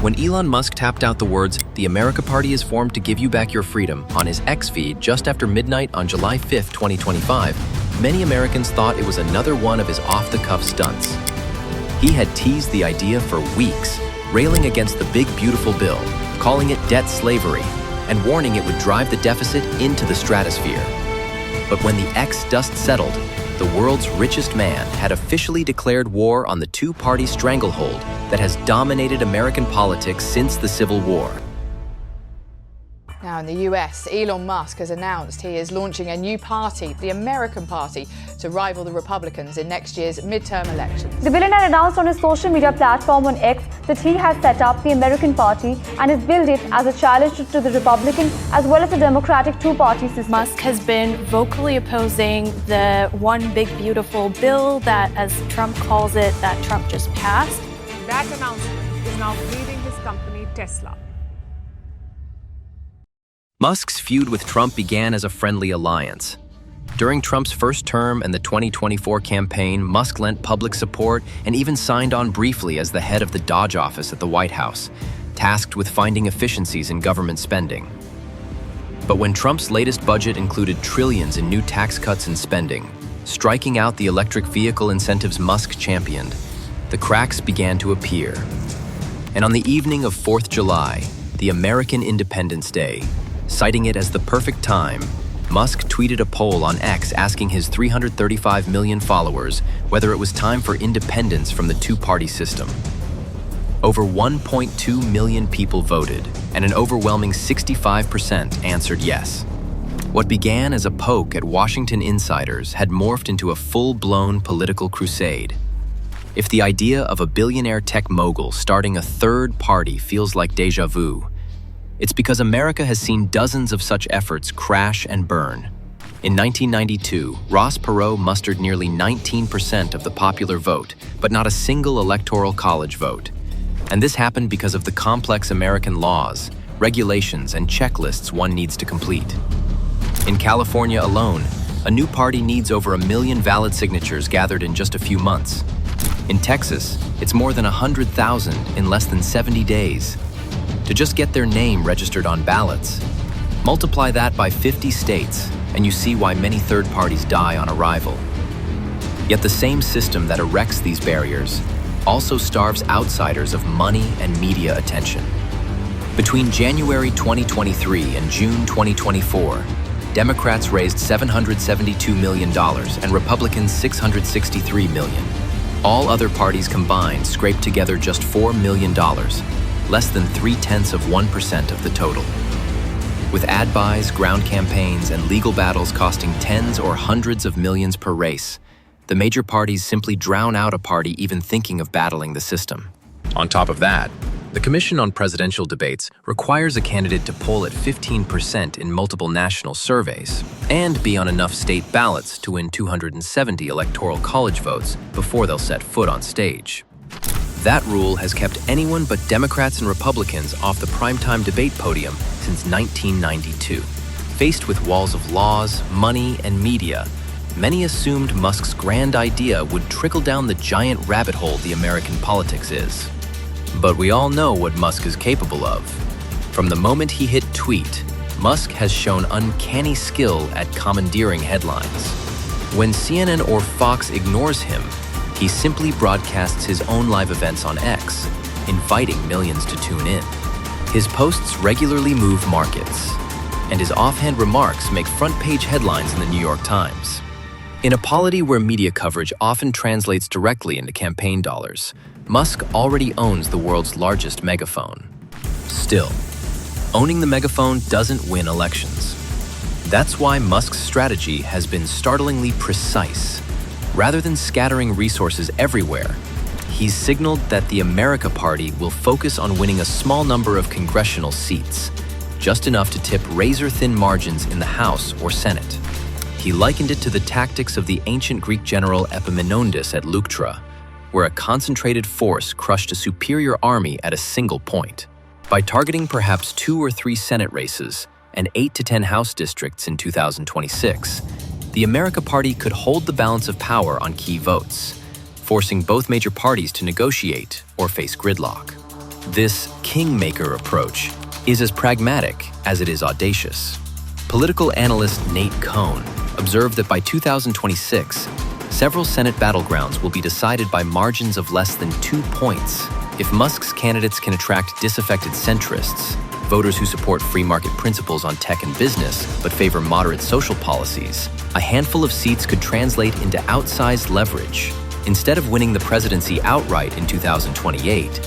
When Elon Musk tapped out the words, "The America Party is formed to give you back your freedom," on his X feed just after midnight on July 5, 2025, many Americans thought it was another one of his off-the-cuff stunts. He had teased the idea for weeks, railing against the big beautiful bill, calling it debt slavery, and warning it would drive the deficit into the stratosphere. But when the X dust settled, the world's richest man had officially declared war on the two-party stranglehold that has dominated American politics since the Civil War. Now in the US, Elon Musk has announced he is launching a new party, the American Party, to rival the Republicans in next year's midterm elections. The billionaire announced on his social media platform on X that he has set up the American Party and has billed it as a challenge to the Republican as well as the Democratic two-party system. Musk has been vocally opposing the one big beautiful bill that, as Trump calls it, that Trump just passed. That announcement is now leaving his company Tesla. Musk's feud with Trump began as a friendly alliance. During Trump's first term and the 2024 campaign, Musk lent public support and even signed on briefly as the head of the Dodge office at the White House, tasked with finding efficiencies in government spending. But when Trump's latest budget included trillions in new tax cuts and spending, striking out the electric vehicle incentives Musk championed, the cracks began to appear. And on the evening of 4th July, the American Independence Day, citing it as the perfect time, Musk tweeted a poll on X asking his 335 million followers whether it was time for independence from the two-party system. Over 1.2 million people voted, and an overwhelming 65% answered yes. What began as a poke at Washington insiders had morphed into a full-blown political crusade. If the idea of a billionaire tech mogul starting a third party feels like déjà vu, it's because America has seen dozens of such efforts crash and burn. In 1992, Ross Perot mustered nearly 19% of the popular vote, but not a single electoral college vote. And this happened because of the complex American laws, regulations, and checklists one needs to complete. In California alone, a new party needs over 1 million valid signatures gathered in just a few months. In Texas, it's more than 100,000 in less than 70 days. To just get their name registered on ballots. Multiply that by 50 states, and you see why many third parties die on arrival. Yet the same system that erects these barriers also starves outsiders of money and media attention. Between January 2023 and June 2024, Democrats raised $772 million and Republicans $663 million. All other parties combined scraped together just $4 million, less than 0.3% of the total. With ad buys, ground campaigns, and legal battles costing tens or hundreds of millions per race, the major parties simply drown out a party even thinking of battling the system. On top of that, the Commission on Presidential Debates requires a candidate to poll at 15% in multiple national surveys and be on enough state ballots to win 270 electoral college votes before they'll set foot on stage. That rule has kept anyone but Democrats and Republicans off the primetime debate podium since 1992. Faced with walls of laws, money, and media, many assumed Musk's grand idea would trickle down the giant rabbit hole the American politics is. But we all know what Musk is capable of. From the moment he hit tweet, Musk has shown uncanny skill at commandeering headlines. When CNN or Fox ignores him, he simply broadcasts his own live events on X, inviting millions to tune in. His posts regularly move markets, and his offhand remarks make front-page headlines in the New York Times. In a polity where media coverage often translates directly into campaign dollars, Musk already owns the world's largest megaphone. Still, owning the megaphone doesn't win elections. That's why Musk's strategy has been startlingly precise. Rather than scattering resources everywhere, he's signaled that the America Party will focus on winning a small number of congressional seats, just enough to tip razor-thin margins in the House or Senate. He likened it to the tactics of the ancient Greek general Epimenis at Lutra, where a concentrated force crushed a superior army at a single point. By targeting perhaps 2 or 3 Senate races and 8 to 10 House districts in 2026, the America Party could hold the balance of power on key votes, forcing both major parties to negotiate or face gridlock. This kingmaker approach is as pragmatic as it is audacious. Political analyst Nate Cohn observed that by 2026, several Senate battlegrounds will be decided by margins of less than 2 points. If Musk's candidates can attract disaffected centrists, voters who support free market principles on tech and business but favor moderate social policies, a handful of seats could translate into outsized leverage. Instead of winning the presidency outright in 2028,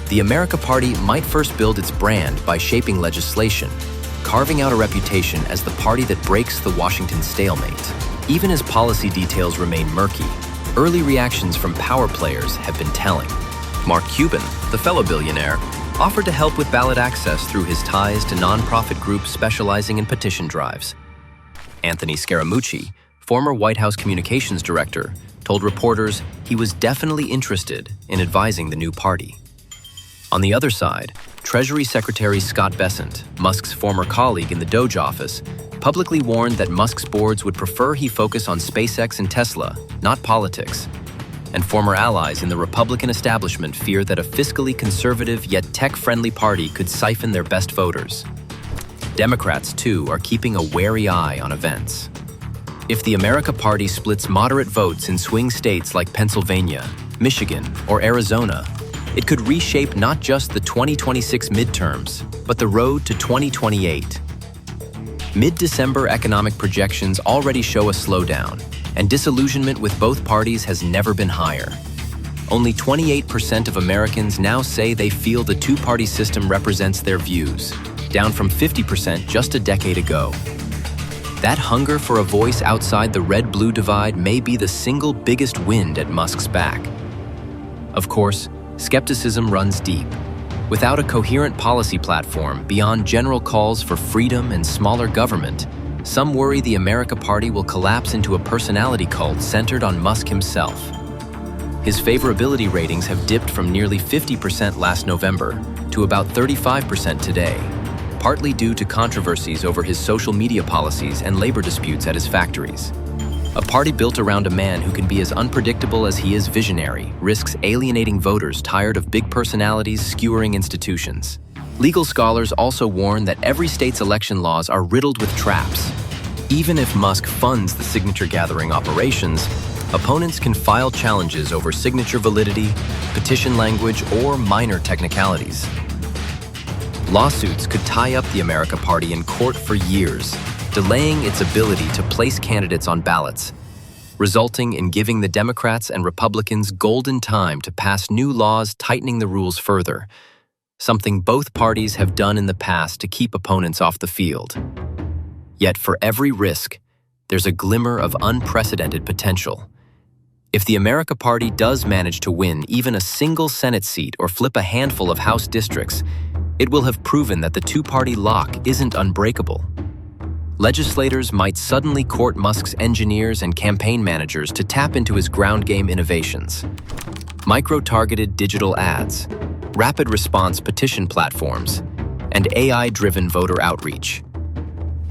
the America Party might first build its brand by shaping legislation, carving out a reputation as the party that breaks the Washington stalemate. Even as policy details remain murky, early reactions from power players have been telling. Mark Cuban, the fellow billionaire, offered to help with ballot access through his ties to nonprofit groups specializing in petition drives. Anthony Scaramucci, former White House communications director, told reporters he was definitely interested in advising the new party. On the other side, Treasury Secretary Scott Bessent, Musk's former colleague in the Doge office, publicly warned that Musk's boards would prefer he focus on SpaceX and Tesla, not politics. And former allies in the Republican establishment fear that a fiscally conservative yet tech-friendly party could siphon their best voters. Democrats, too, are keeping a wary eye on events. If the America Party splits moderate votes in swing states like Pennsylvania, Michigan, or Arizona, it could reshape not just the 2026 midterms, but the road to 2028. Mid-December economic projections already show a slowdown, and disillusionment with both parties has never been higher. Only 28% of Americans now say they feel the two-party system represents their views, down from 50% just a decade ago. That hunger for a voice outside the red-blue divide may be the single biggest wind at Musk's back. Of course, skepticism runs deep. Without a coherent policy platform beyond general calls for freedom and smaller government, some worry the America Party will collapse into a personality cult centered on Musk himself. His favorability ratings have dipped from nearly 50% last November to about 35% today, partly due to controversies over his social media policies and labor disputes at his factories. A party built around a man who can be as unpredictable as he is visionary risks alienating voters tired of big personalities skewering institutions. Legal scholars also warn that every state's election laws are riddled with traps. Even if Musk funds the signature-gathering operations, opponents can file challenges over signature validity, petition language, or minor technicalities. Lawsuits could tie up the America Party in court for years, delaying its ability to place candidates on ballots, resulting in giving the Democrats and Republicans golden time to pass new laws tightening the rules further, something both parties have done in the past to keep opponents off the field. Yet for every risk, there's a glimmer of unprecedented potential. If the America Party does manage to win even a single Senate seat or flip a handful of House districts, it will have proven that the two-party lock isn't unbreakable. Legislators might suddenly court Musk's engineers and campaign managers to tap into his ground game innovations. Micro-targeted digital ads, rapid response petition platforms, and AI-driven voter outreach.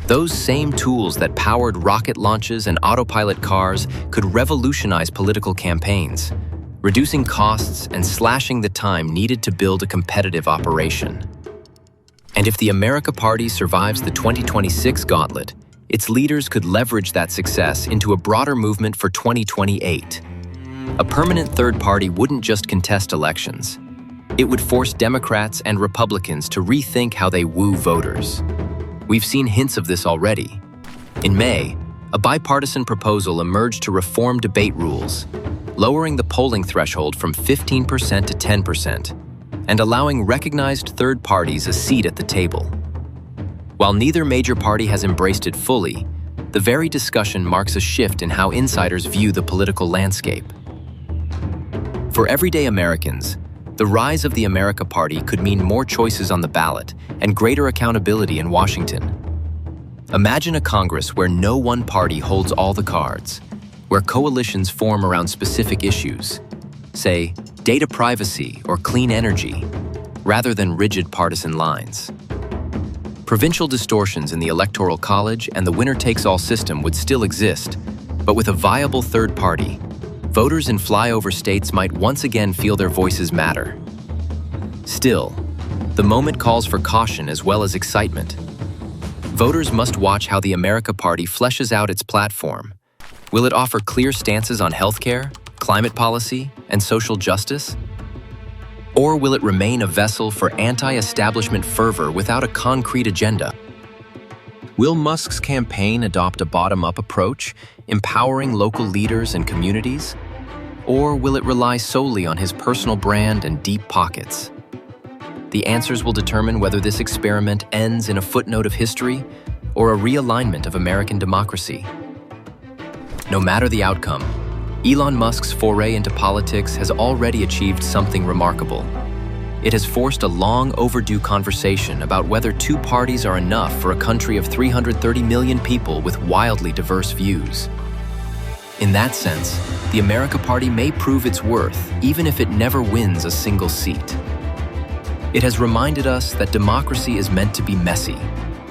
Those same tools that powered rocket launches and autopilot cars could revolutionize political campaigns, reducing costs and slashing the time needed to build a competitive operation. And if the America Party survives the 2026 gauntlet, its leaders could leverage that success into a broader movement for 2028. A permanent third party wouldn't just contest elections. It would force Democrats and Republicans to rethink how they woo voters. We've seen hints of this already. In May, a bipartisan proposal emerged to reform debate rules, lowering the polling threshold from 15% to 10%, and allowing recognized third parties a seat at the table. While neither major party has embraced it fully, the very discussion marks a shift in how insiders view the political landscape. For everyday Americans, the rise of the America Party could mean more choices on the ballot and greater accountability in Washington. Imagine a Congress where no one party holds all the cards, where coalitions form around specific issues, say, data privacy or clean energy, rather than rigid partisan lines. Provincial distortions in the Electoral College and the winner-takes-all system would still exist, but with a viable third party, voters in flyover states might once again feel their voices matter. Still, The moment calls for caution as well as excitement. Voters must watch how the America Party fleshes out its platform. Will it offer clear stances on healthcare, climate policy, and social justice? Or will it remain a vessel for anti-establishment fervor without a concrete agenda? Will Musk's campaign adopt a bottom-up approach, empowering local leaders and communities? Or will it rely solely on his personal brand and deep pockets? The answers will determine whether this experiment ends in a footnote of history or a realignment of American democracy. No matter the outcome, Elon Musk's foray into politics has already achieved something remarkable. It has forced a long overdue conversation about whether two parties are enough for a country of 330 million people with wildly diverse views. In that sense, the America Party may prove its worth even if it never wins a single seat. It has reminded us that democracy is meant to be messy,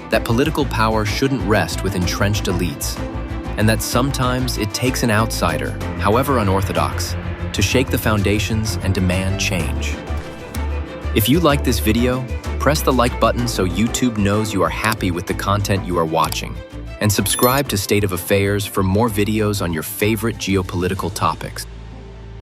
that political power shouldn't rest with entrenched elites, and that sometimes it takes an outsider, however unorthodox, to shake the foundations and demand change. If you like this video, press the like button so YouTube knows you are happy with the content you are watching, and subscribe to State of Affairs for more videos on your favorite geopolitical topics.